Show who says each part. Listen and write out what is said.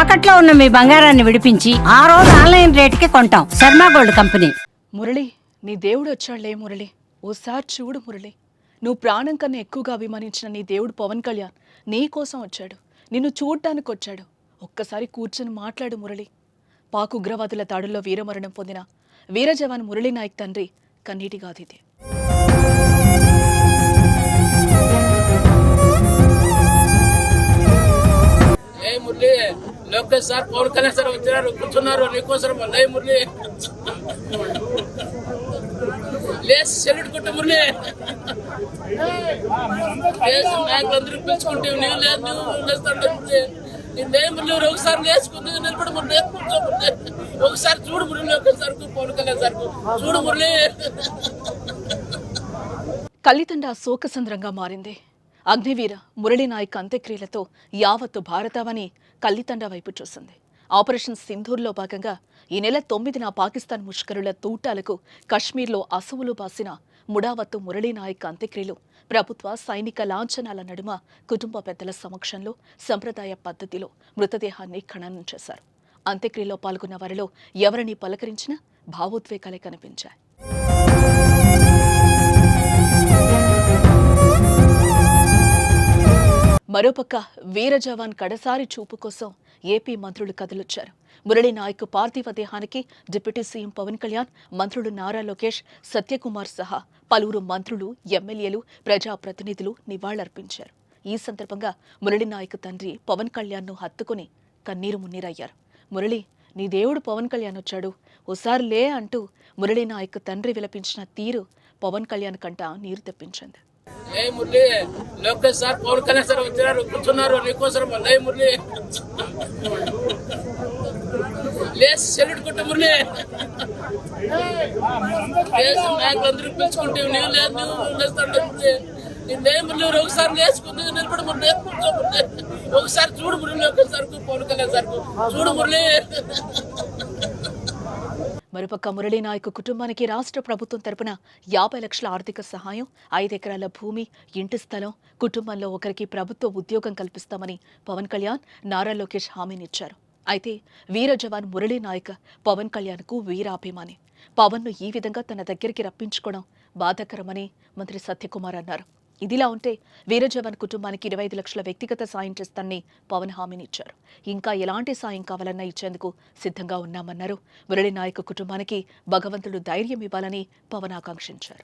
Speaker 1: తాకట్లో ఉన్న మీ బంగారాన్ని విడిపించి ఆ రోజు ఆన్లైన్ రేటుకి కొంటాం. Sharma gold company.
Speaker 2: మురళి, నీ దేవుడు వచ్చాడులే మురళి. ఓసారి చూడు మురళి, నువ్వు ప్రాణం కన్నా ఎక్కువగా అభిమానించిన నీ దేవుడు పవన్ కళ్యాణ్ నీ కోసం వచ్చాడు, నిన్ను చూడటానికి వచ్చాడు. ఒక్కసారి కూర్చొని మాట్లాడు మురళి. పాక్ ఉగ్రవాదుల దాడుల్లో వీరమరణం పొందిన వీర జవాన్ మురళీ నాయక్ తండ్రి కన్నీటి గాథిది.
Speaker 3: మురళి, లోకేష్ సార్ పవన్ కళ్యాణ్ సార్ వచ్చారు, కూర్చున్నారు నీకోసం. లై మురళి, లేచి సెల్యూట్ కొట్టు మురళి. నాయకులందరూ పిలుచుకుంటే నీవు లేదు, నువ్వు లేస్తాడు మురళి. నీ మురళి ఒకసారి లేచుకుంది నిలబడి మురళి, కూర్చో మురళి. ఒకసారి చూడు మురళి, లోకేష్ సార్ పవన్ కళ్యాణ్ సార్ చూడు మురళి.
Speaker 2: కల్లితండ శోకసంద్రంగా మారింది. అగ్నివీర మురళీ నాయక్ అంత్యక్రియలతో యావత్తు భారతావని కల్లితండ వైపు చూసింది. ఆపరేషన్ సింధూర్లో భాగంగా ఈ నెల 9న పాకిస్తాన్ ముష్కరుల తూటాలకు కశ్మీర్లో అసువులు బాసిన ముడావత్తు మురళీ నాయక్ అంత్యక్రియలు ప్రభుత్వ సైనిక లాంఛనాల నడుమ కుటుంబ పెద్దల సమక్షంలో సంప్రదాయ పద్ధతిలో మృతదేహాన్ని ఖననం చేశారు. అంత్యక్రియలో పాల్గొన్న వారిలో ఎవరిని పలకరించినా భావోద్వేగాలే కనిపించాయి. మరోపక్క వీర జవాన్ కడసారి చూపు కోసం ఏపీ మంత్రులు కదిలొచ్చారు. మురళీ నాయక్ పార్థివ దేహానికి డిప్యూటీ సీఎం పవన్ కళ్యాణ్, మంత్రులు నారా లోకేష్, సత్యకుమార్ సహా పలువురు మంత్రులు, ఎమ్మెల్యేలు, ప్రజాప్రతినిధులు నివాళులర్పించారు. ఈ సందర్భంగా మురళీ నాయక్ తండ్రి పవన్ కళ్యాణ్ను హత్తుకుని కన్నీరు మున్నీరయ్యారు. మురళి, నీ దేవుడు పవన్ కళ్యాణ్ వచ్చాడు, ఓసారి లే అంటూ మురళీ నాయక్ తండ్రి విలపించిన తీరు పవన్ కళ్యాణ్ కంట నీరు తెప్పించింది.
Speaker 3: మురళి, లోకేష్ సార్ పవన్ కళ్యాణ్ సార్ వచ్చారు, కూర్చున్నారు నీకోసం. లై మురళి, లేచి సెల్యూట్ కొట్టు మురళి. నాయకులందరూ పిలుచుకుంటే నీవు లేదు, నువ్వు లేస్తాడు మురళి. నీ మురళి ఒకసారి లేచుకుంది నిలబడి మురళి, కూర్చో మురళి. ఒకసారి చూడు మురళి, లోకేష్ సార్ పవన్ కళ్యాణ్ సార్ చూడు మురళి.
Speaker 2: మరోపక్క మురళీ నాయక్ కుటుంబానికి రాష్ట్ర ప్రభుత్వం తరపున 50 లక్షల ఆర్థిక సహాయం, 5 ఎకరాల భూమి, ఇంటి స్థలం, కుటుంబంలో ఒకరికి ప్రభుత్వ ఉద్యోగం కల్పిస్తామని పవన్ కళ్యాణ్, నారా లోకేష్ హామీనిచ్చారు. అయితే వీర జవాన్ మురళీ నాయక్ పవన్ కళ్యాణ్కు వీరాభిమాని. పవన్ను ఈ విధంగా తన దగ్గరికి రప్పించుకోవడం బాధాకరమని మంత్రి సత్యకుమార్ అన్నారు. ఇదిలా ఉంటే వీర జవాన్ కుటుంబానికి 25 లక్షల వ్యక్తిగత సాయం చేస్తానని పవన్ హామీనిచ్చారు. ఇంకా ఎలాంటి సాయం కావాలన్నా ఇచ్చేందుకు సిద్ధంగా ఉన్నామన్నారు. మురళీ నాయక్ కుటుంబానికి భగవంతుడు ధైర్యం ఇవ్వాలని పవన్ ఆకాంక్షించారు.